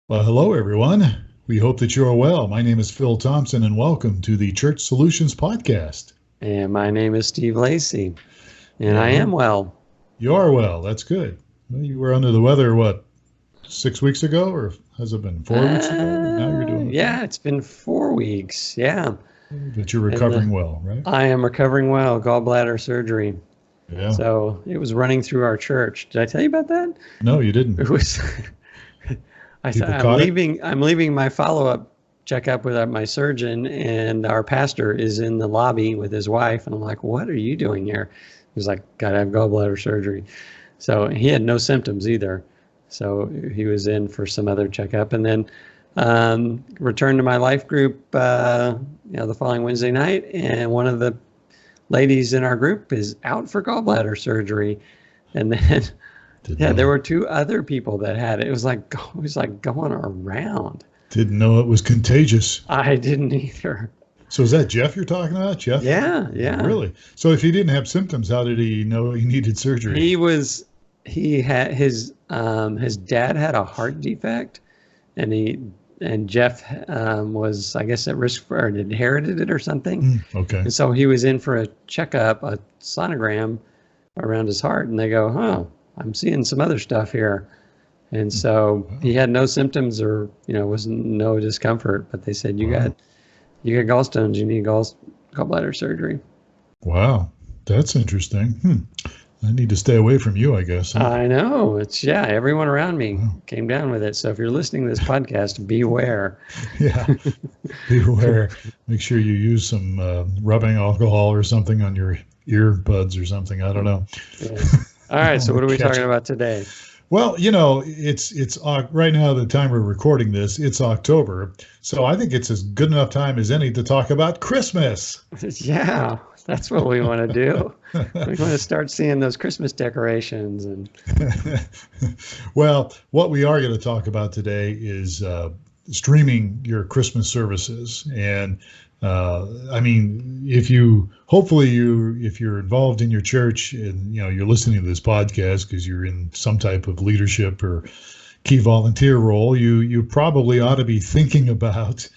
Well, hello, everyone. We hope that you are well. My name is Phil Thompson, and welcome to the Church Solutions Podcast. And my name is Steve Lacy, and I And am well. you are well. That's good. Well, you were under the weather, what, 6 weeks ago, or has it been 4 weeks ago? And now you're doing okay. Yeah, it's been 4 weeks. Yeah, But you're and recovering well, right? I am recovering well, gallbladder surgery. Yeah. So it was running through our church. Did I tell you about that? No, you didn't. It was. People I'm caught it? leaving. I'm leaving my follow-up checkup with my surgeon, and our pastor is in the lobby with his wife, and I'm like, "What are you doing here?" He's like, "Gotta have gallbladder surgery." So he had no symptoms either. So he was in for some other checkup, and then returned to my life group, the following Wednesday night, and one of the ladies in our group is out for gallbladder surgery, and then there were two other people that had it. It was like going around. Didn't know it was contagious. I didn't either. So is that Jeff you're talking about? Jeff? Yeah. Really? So if he didn't have symptoms, how did he know he needed surgery? He had his dad had a heart defect, and Jeff was, I guess, at risk for it, inherited it or something. Okay. And so he was in for a checkup, a sonogram around his heart, and they go, "Oh, I'm seeing some other stuff here." And so he had no symptoms or, was no discomfort, but they said, you got gallstones, you need gallbladder surgery. Wow, that's interesting. I need to stay away from you, I guess. Huh? I know. Everyone around me came down with it. So if you're listening to this podcast, beware. Yeah, beware. Make sure you use some rubbing alcohol or something on your earbuds or something. I don't know. Yeah. All right, so what are we talking about today? Well, it's right now, the time we're recording this, it's October. So I think it's as good enough time as any to talk about Christmas. Yeah, that's what we want to do. We want to start seeing those Christmas decorations. Well, what we are going to talk about today is streaming your Christmas services. And I mean, if you're involved in your church and you're listening to this podcast because you're in some type of leadership or key volunteer role, you probably ought to be thinking about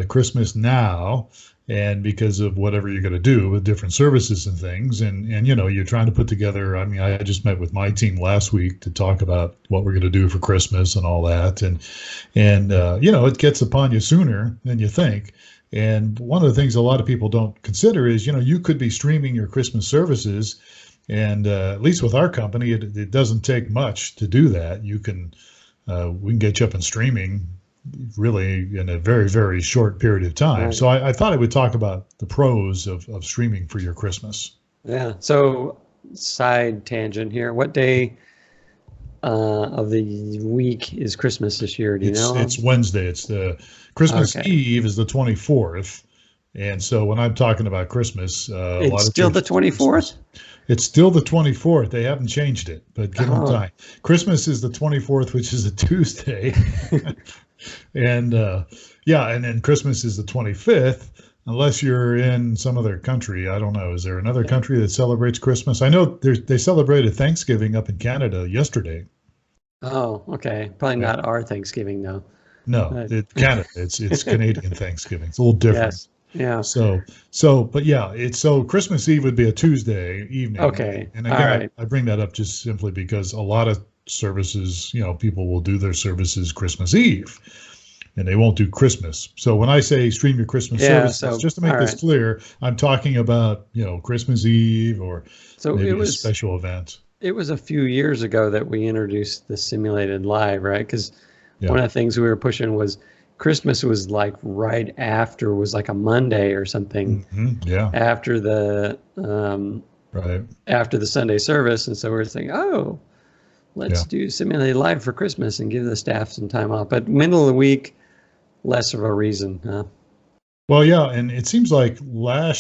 Christmas now, and because of whatever you're going to do with different services and things, and you're trying to put together. I mean, I just met with my team last week to talk about what we're going to do for Christmas and all that, and it gets upon you sooner than you think. And one of the things a lot of people don't consider is, you could be streaming your Christmas services. And at least with our company, it doesn't take much to do that. We can get you up and streaming really in a very, very short period of time. Right. So I thought I would talk about the pros of streaming for your Christmas. Yeah. So side tangent here. What day of the week is Christmas this year? Do you know? It's Wednesday. It's the Christmas Eve is the 24th. And so when I'm talking about Christmas, it's still the 24th? It's still the 24th. They haven't changed it, but give them time. Christmas is the 24th, which is a Tuesday. And and then Christmas is the 25th, unless you're in some other country. I don't know. Is there another country that celebrates Christmas? I know they celebrated Thanksgiving up in Canada yesterday. Oh, okay. Probably not our Thanksgiving, though. No, Canada. It's Canadian Thanksgiving. It's a little different. Yes. Yeah. So Christmas Eve would be a Tuesday evening. Okay. And again, I bring that up just simply because a lot of services, people will do their services Christmas Eve, and they won't do Christmas. So when I say stream your Christmas services, just to make this clear, I'm talking about, Christmas Eve or maybe a special event. It was a few years ago that we introduced the simulated live, right? Because one of the things we were pushing was Christmas was like right after, was like a Monday or something. Mm-hmm. Yeah. After the after the Sunday service, and so we were thinking, let's do simulated live for Christmas and give the staff some time off. But middle of the week, less of a reason. Huh? Well, yeah, and it seems like there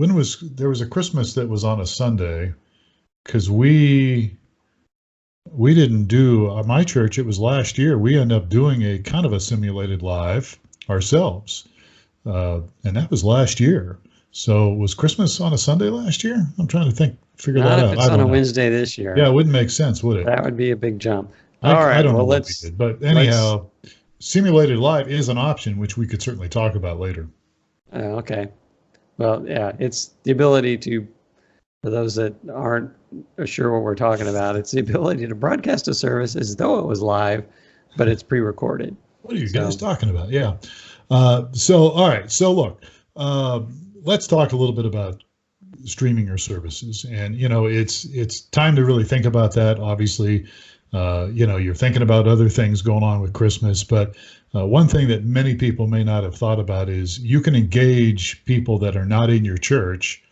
was a Christmas that was on a Sunday, because we didn't do my church. It was last year. We ended up doing a kind of a simulated live ourselves, and that was last year. So was Christmas on a Sunday last year? I'm trying to figure that out. Not if it's on a Wednesday this year. Yeah, it wouldn't make sense, would it? That would be a big jump. All I right. don't know Well, what we did, but let's. anyhow, simulated live is an option, which we could certainly talk about later. Okay. Well, yeah, it's the ability to, for those that aren't sure what we're talking about, it's the ability to broadcast a service as though it was live, but it's pre-recorded. What are you guys So, talking about? Yeah. All right. So look, uh, let's talk a little bit about streaming your services, and it's time to really think about that. Obviously, you're thinking about other things going on with Christmas, but one thing that many people may not have thought about is you can engage people that are not in your church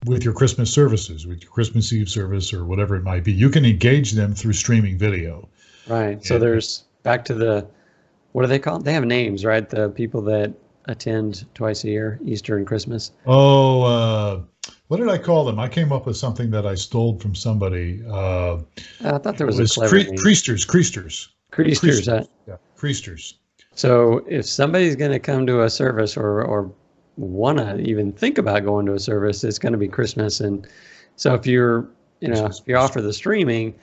with your Christmas services, with your Christmas Eve service or whatever it might be. You can engage them through streaming video. right. So And, there's back to the, what are they called? They have names, right? The people that attend twice a year, Easter and Christmas. what did I call them? I came up with something that I stole from somebody. I thought there It was a was clever name. Creasters. Creasters. Yeah, Creasters. So if somebody's going to come to a service or want to even think about going to a service, it's going to be Christmas. And so if you're, if you offer the streaming,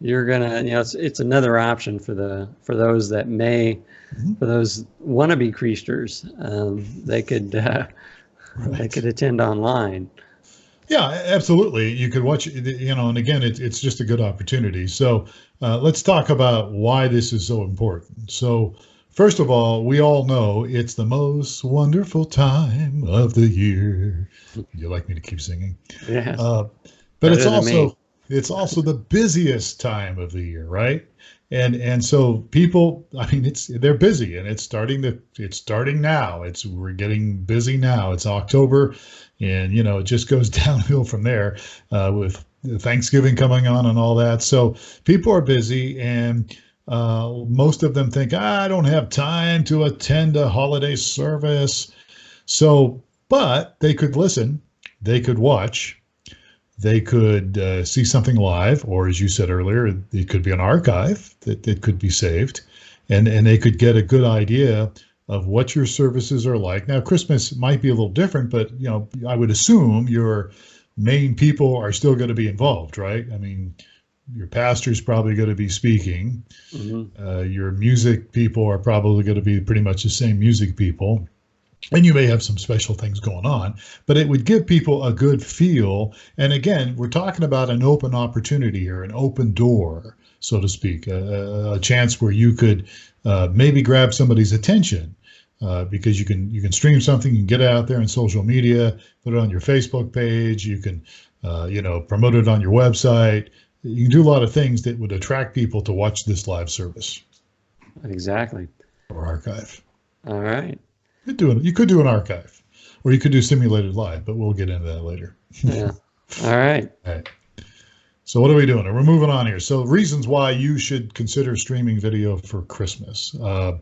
you're going to, it's another option for those that may, for those wannabe Creasters, they could, they could attend online. Yeah, absolutely. You could watch, and again, it's just a good opportunity. So let's talk about why this is so important. So first of all, we all know it's the most wonderful time of the year. You like me to keep singing? Yeah. But it's also the busiest time of the year, right? And so people, I mean, they're busy, and it's starting now. We're getting busy now. It's October, and it just goes downhill from there with Thanksgiving coming on and all that. So people are busy, and most of them think, I don't have time to attend a holiday service. So, but they could listen, they could watch, they could see something live, or as you said earlier, it could be an archive that could be saved, and they could get a good idea of what your services are like. Now, Christmas might be a little different, but I would assume your main people are still going to be involved, right? I mean, your pastor's probably going to be speaking. Mm-hmm. Your music people are probably going to be pretty much the same music people. And you may have some special things going on, but it would give people a good feel. And again, we're talking about an open opportunity here, an open door, so to speak, a chance where you could maybe grab somebody's attention because you can stream something, you can get it out there in social media, put it on your Facebook page, you can promote it on your website. You can do a lot of things that would attract people to watch this live service. Exactly. Or archive. All right. You could do an archive, or you could do simulated live, but we'll get into that later. Yeah. All right. All right. So what are we doing? We're moving on here. So reasons why you should consider streaming video for Christmas. Again,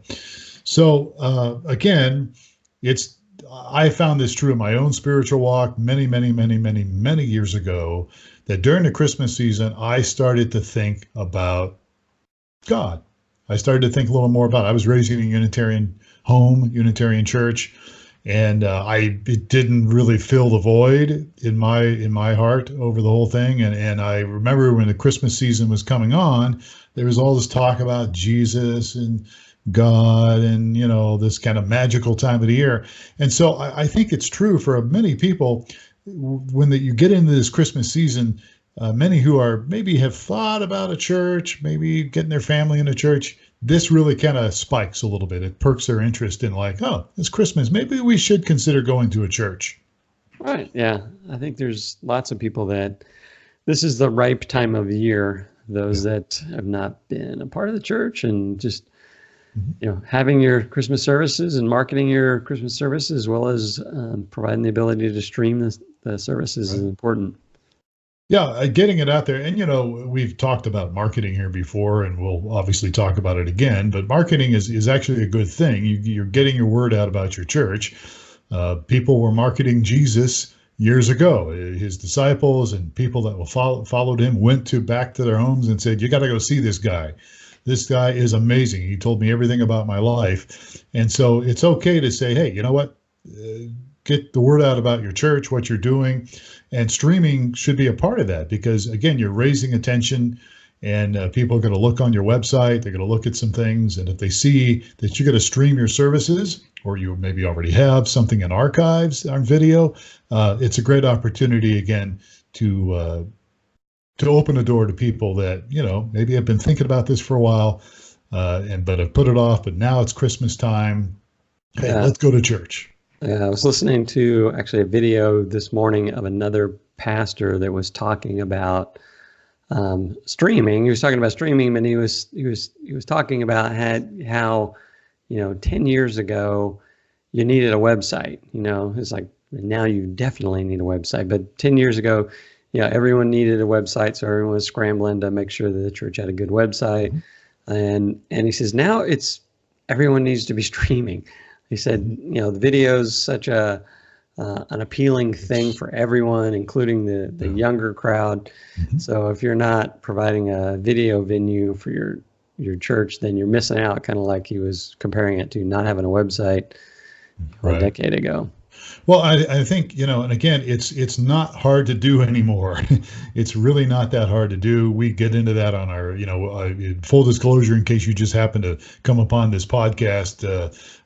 I found this true in my own spiritual walk many, many, many, many, many years ago, that during the Christmas season, I started to think about God. I started to think a little more about it. I was raised in a Unitarian home, Unitarian church, and it didn't really fill the void in my heart over the whole thing. And I remember when the Christmas season was coming on, there was all this talk about Jesus and God and this kind of magical time of the year. And so I think it's true for many people when you get into this Christmas season. Many who are maybe have thought about a church, maybe getting their family in a church, this really kind of spikes a little bit. It perks their interest in like, oh, it's Christmas. Maybe we should consider going to a church. Right. Yeah. I think there's lots of people that this is the ripe time of year. Those that have not been a part of the church and just, having your Christmas services and marketing your Christmas services as well as providing the ability to stream the services is important. Yeah, getting it out there. And, we've talked about marketing here before, and we'll obviously talk about it again, but marketing is actually a good thing. You're getting your word out about your church. People were marketing Jesus years ago. His disciples and people that followed him went back to their homes and said, you got to go see this guy. This guy is amazing. He told me everything about my life. And so it's okay to say, hey, you know what? Get the word out about your church, what you're doing. And streaming should be a part of that because, again, you're raising attention. and people are going to look on your website. They're going to look at some things, and if they see that you're going to stream your services, or you maybe already have something in archives on video, it's a great opportunity again to open a door to people that maybe have been thinking about this for a while, but have put it off. But now it's Christmas time. Hey, let's go to church. I was listening to actually a video this morning of another pastor that was talking about streaming. He was talking about streaming, and he was talking about how 10 years ago you needed a website. It's like now you definitely need a website, but 10 years ago, everyone needed a website, so everyone was scrambling to make sure that the church had a good website. And he says now everyone needs to be streaming. He said, the video is such an appealing thing for everyone, including the younger crowd. Mm-hmm. So if you're not providing a video venue for your church, then you're missing out, kind of like he was comparing it to not having a website a decade ago. Well, I think, and again, it's not hard to do anymore. It's really not that hard to do. We get into that on our, full disclosure, in case you just happen to come upon this podcast,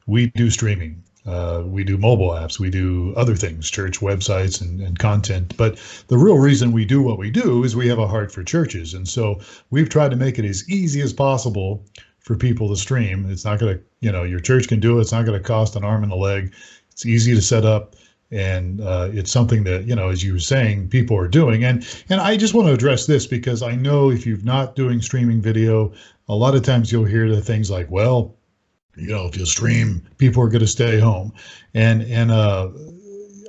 we do streaming. We do mobile apps. We do other things, church websites and content. But the real reason we do what we do is we have a heart for churches. And so we've tried to make it as easy as possible for people to stream. It's not going to, your church can do it. It's not going to cost an arm and a leg. It's easy to set up, and it's something that, as you were saying, people are doing. And I just want to address this, because I know if you're not doing streaming video, a lot of times you'll hear the things like, well, if you stream, people are going to stay home. And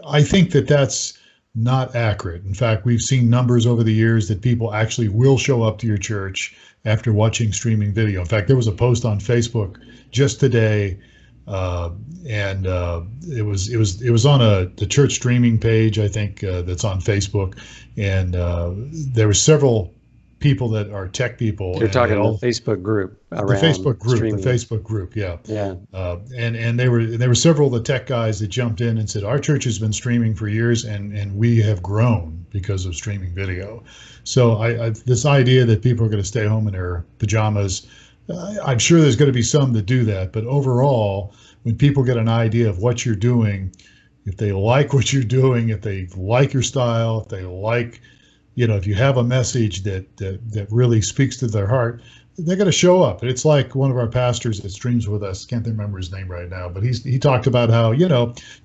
I think that that's not accurate. In fact, we've seen numbers over the years that people actually will show up to your church after watching streaming video. In fact, there was a post on Facebook just today, and it was on the church streaming page, I think, that's on Facebook, and there were several people that are tech people. You're talking about the Facebook group around the Facebook group, streaming. The Facebook group, yeah. And there were several of the tech guys that jumped in and said, our church has been streaming for years, and we have grown because of streaming video. So I this idea that people are going to stay home in their pajamas, I'm sure there's going to be some that do that, but overall, when people get an idea of what you're doing, if they like what you're doing, if they like your style, if they like, if you have a message that really speaks to their heart, they're going to show up. It's like one of our pastors that streams with us, can't remember his name right now, but he talked about how, you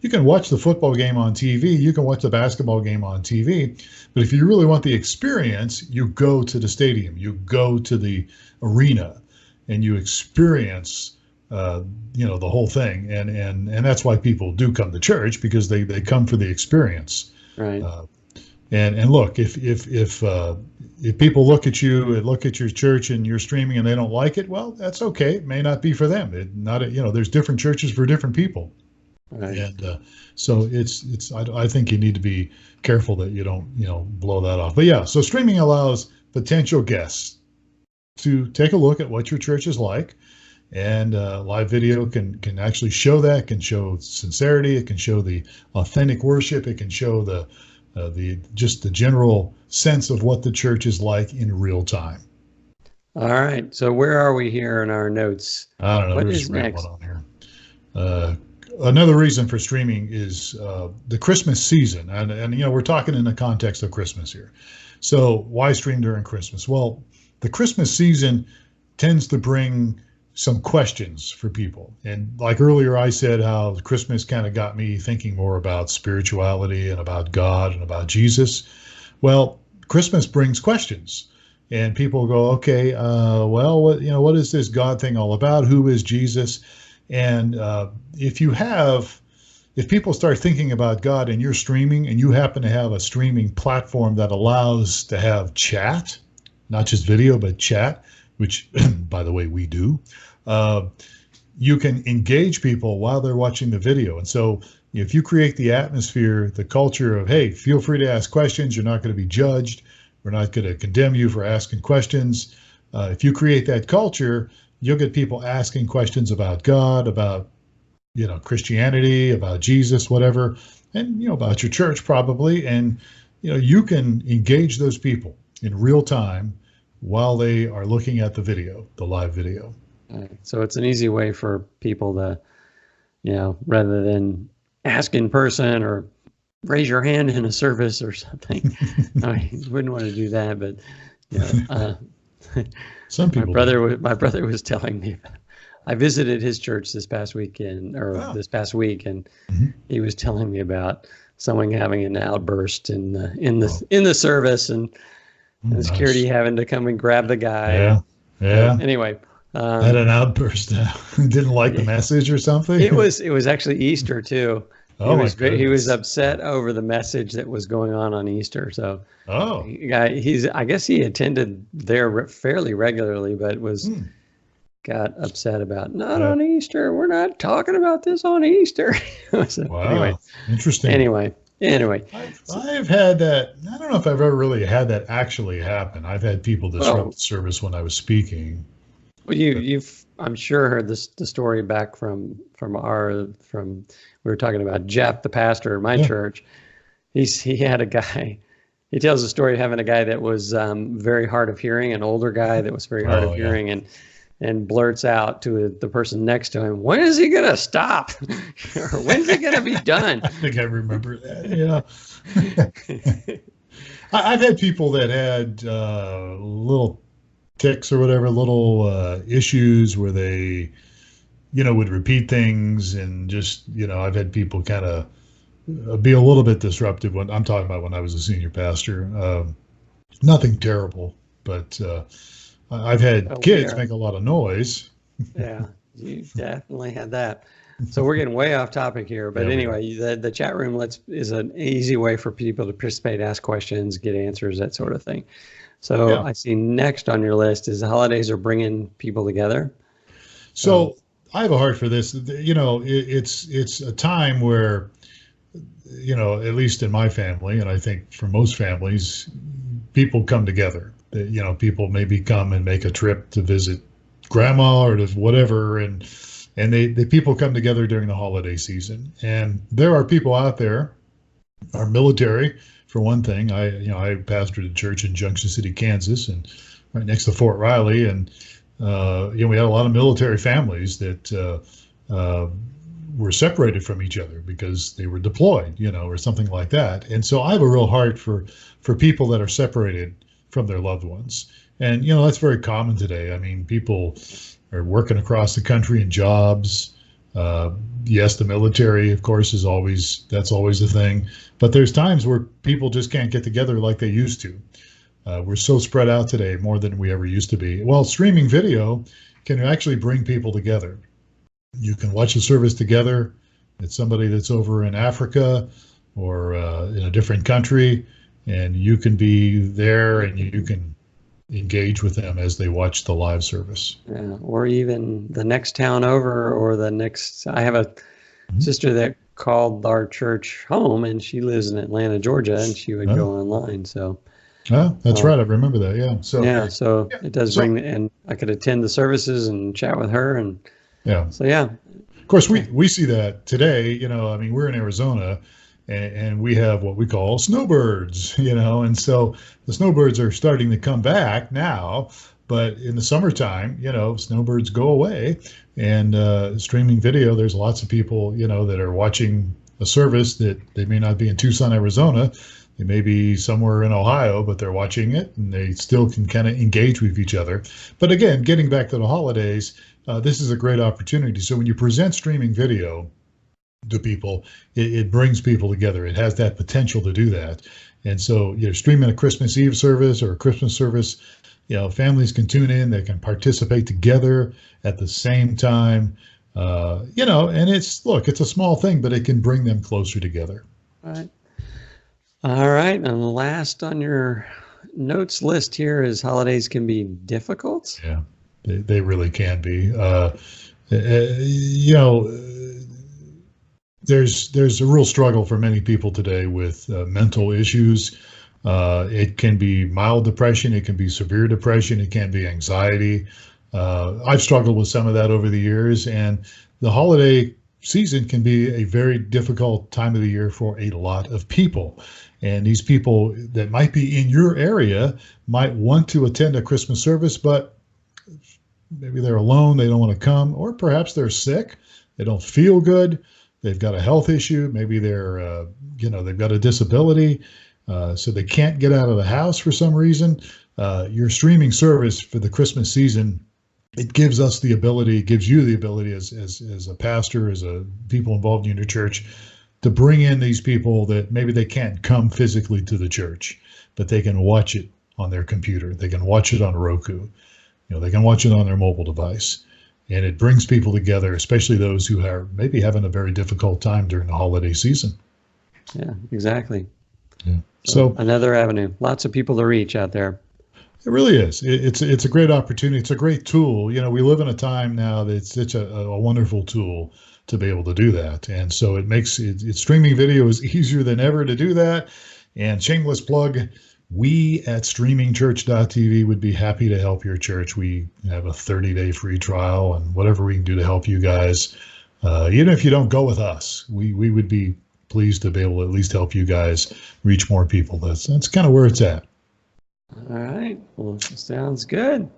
can watch the football game on TV, you can watch the basketball game on TV, but if you really want the experience, you go to the stadium, you go to the arena, and you experience the whole thing, and that's why people do come to church, because they come for the experience. Right. And look, if people look at you and look at your church and you're streaming and they don't like it, well, that's okay. It may not be for them. There's different churches for different people. Right. And so I think you need to be careful that you don't blow that off. But yeah, so streaming allows potential guests to take a look at what your church is like, and live video can actually show that, can show sincerity, it can show the authentic worship, it can show the general sense of what the church is like in real time. All right, so where are we here in our notes? I don't know. What is next? On here. Another reason for streaming is the Christmas season, and we're talking in the context of Christmas here. So why stream during Christmas? Well, the Christmas season tends to bring some questions for people. And like earlier, I said how Christmas kind of got me thinking more about spirituality and about God and about Jesus. Well, Christmas brings questions, and people go, okay, what is this God thing all about? Who is Jesus? And if people start thinking about God and you're streaming, and you happen to have a streaming platform that allows to have chat, not just video, but chat, which, by the way, we do, you can engage people while they're watching the video. And so if you create the atmosphere, the culture of, hey, feel free to ask questions, you're not going to be judged, we're not going to condemn you for asking questions. If you create that culture, you'll get people asking questions about God, about, Christianity, about Jesus, whatever, and, about your church probably. And, you can engage those people in real time while they are looking at the video, the live video. So it's an easy way for people to, rather than ask in person or raise your hand in a service or something. I mean, you wouldn't want to do that, but some people. My brother was telling me about, I visited his church this past weekend this past week, and he was telling me about someone having an outburst in the service, and the security having to come and grab the guy. Yeah. Anyway. Had an outburst. Didn't like the message or something. It was actually Easter too. He was upset over the message that was going on Easter. So I guess he attended there fairly regularly, but got upset about not on Easter. We're not talking about this on Easter. So, wow. Anyway, interesting. Anyway. I've had that. I don't know if I've ever really had that actually happen. I've had people disrupt the service when I was speaking. Well, you've I'm sure heard the story back from we were talking about Jeff, the pastor of my church. He had a guy. He tells the story of having a guy that was very hard of hearing, an older guy that was very hard of hearing, and blurts out to the person next to him, "When is he gonna stop? Or when's it gonna be done?" I think I remember that. Yeah. I've had people that had little tics or whatever, little issues where they, would repeat things, and just, I've had people kind of be a little bit disruptive when I'm talking about when I was a senior pastor. Nothing terrible, but I've had kids make a lot of noise. Yeah, you definitely had that. So we're getting way off topic here, but anyway, the chat room is an easy way for people to participate, ask questions, get answers, that sort of thing. So I see next on your list is the holidays are bringing people together. So I have a heart for this. It's a time where, at least in my family, and I think for most families, people come together. People maybe come and make a trip to visit grandma or to whatever, and the people come together during the holiday season. And there are people out there, our military, for one thing. I pastored a church in Junction City, Kansas, and right next to Fort Riley, and we had a lot of military families that were separated from each other because they were deployed, or something like that. And so I have a real heart for people that are separated from their loved ones. And that's very common today. I mean, people are working across the country in jobs. Yes, the military, of course, that's always the thing. But there's times where people just can't get together like they used to. We're so spread out today, more than we ever used to be. Well, streaming video can actually bring people together. You can watch a service together. It's somebody that's over in Africa or in a different country, and you can be there and you can engage with them as they watch the live service. Yeah, or even the next town over, or the next. I have a sister that called our church home, and she lives in Atlanta, Georgia, and she would go online. So. Oh, that's right. I remember that. Yeah. So it does bring, and I could attend the services and chat with her, and So Of course, we see that today. We're in Arizona, and we have what we call snowbirds. And so the snowbirds are starting to come back now. But in the summertime, snowbirds go away, and streaming video. There's lots of people, that are watching a service that they may not be in Tucson, Arizona. They may be somewhere in Ohio, but they're watching it, and they still can kind of engage with each other. But again, getting back to the holidays, this is a great opportunity. So when you present streaming video to people, it brings people together. It has that potential to do that. And so you're streaming a Christmas Eve service or a Christmas service, families can tune in, they can participate together at the same time, and it's a small thing, but it can bring them closer together. All right. And last on your notes list here is holidays can be difficult. Yeah, they really can be. There's a real struggle for many people today with mental issues. It can be mild depression. It can be severe depression. It can be anxiety. I've struggled with some of that over the years, and the holiday season can be a very difficult time of the year for a lot of people. And these people that might be in your area might want to attend a Christmas service, but maybe they're alone, they don't want to come, or perhaps they're sick, they don't feel good, they've got a health issue, maybe they're, they've got a disability, so they can't get out of the house for some reason. Your streaming service for the Christmas season, it gives us the ability, it gives you the ability as a pastor, as a people involved in your church, to bring in these people that maybe they can't come physically to the church, but they can watch it on their computer. They can watch it on Roku. They can watch it on their mobile device. And it brings people together, especially those who are maybe having a very difficult time during the holiday season. Yeah, exactly. Yeah. So another avenue. Lots of people to reach out there. It really is. It's a great opportunity. It's a great tool. We live in a time now that it's such a wonderful tool to be able to do that. And so it makes streaming video is easier than ever to do that. And shameless plug, we at streamingchurch.tv would be happy to help your church. We have a 30-day free trial, and whatever we can do to help you guys, even if you don't go with us, we would be pleased to be able to at least help you guys reach more people. That's kind of where it's at. All right. Well, sounds good.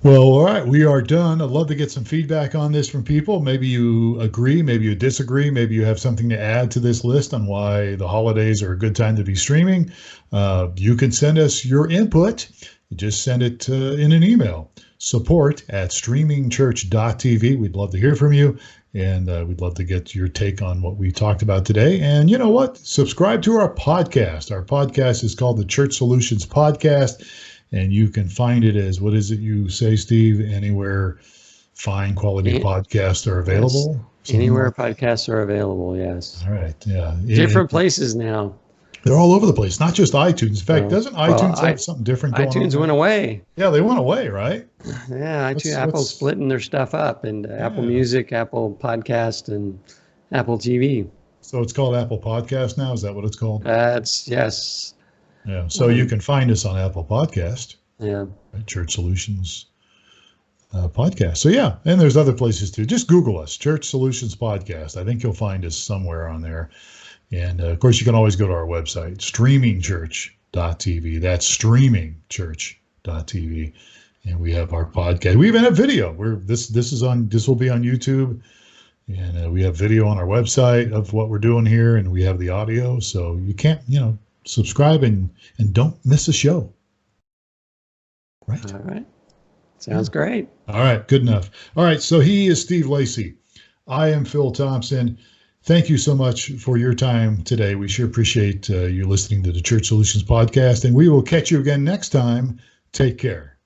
Well, all right, we are done. I'd love to get some feedback on this from people. Maybe you agree, maybe you disagree, maybe you have something to add to this list on why the holidays are a good time to be streaming. You can send us your input. Just send it in an email, support@streamingchurch.tv. We'd love to hear from you, and we'd love to get your take on what we talked about today. And you know what? Subscribe to our podcast. Our podcast is called the Church Solutions Podcast. And you can find it as, what is it you say, Steve? Anywhere fine quality podcasts are available? Yes. Anywhere podcasts are available, yes. All right, yeah. Different places now. They're all over the place, not just iTunes. In fact, doesn't iTunes have something different going on? iTunes went away. Yeah, they went away, right? Yeah, Apple's splitting their stuff up into Apple Music, Apple Podcast, and Apple TV. So it's called Apple Podcast now? Is that what it's called? Yes. Yeah, so you can find us on Apple Podcast. Yeah. Right, Church Solutions Podcast. So yeah, and there's other places too. Just Google us, Church Solutions Podcast. I think you'll find us somewhere on there. And of course, you can always go to our website, streamingchurch.tv. That's streamingchurch.tv. And we have our podcast. We even have video. This will be on YouTube. And we have video on our website of what we're doing here, and we have the audio. So you can't, subscribe and don't miss a show. Right. All right. Sounds great. All right. Good enough. All right. So he is Steve Lacy. I am Phil Thompson. Thank you so much for your time today. We sure appreciate you listening to the Church Solutions Podcast, and we will catch you again next time. Take care.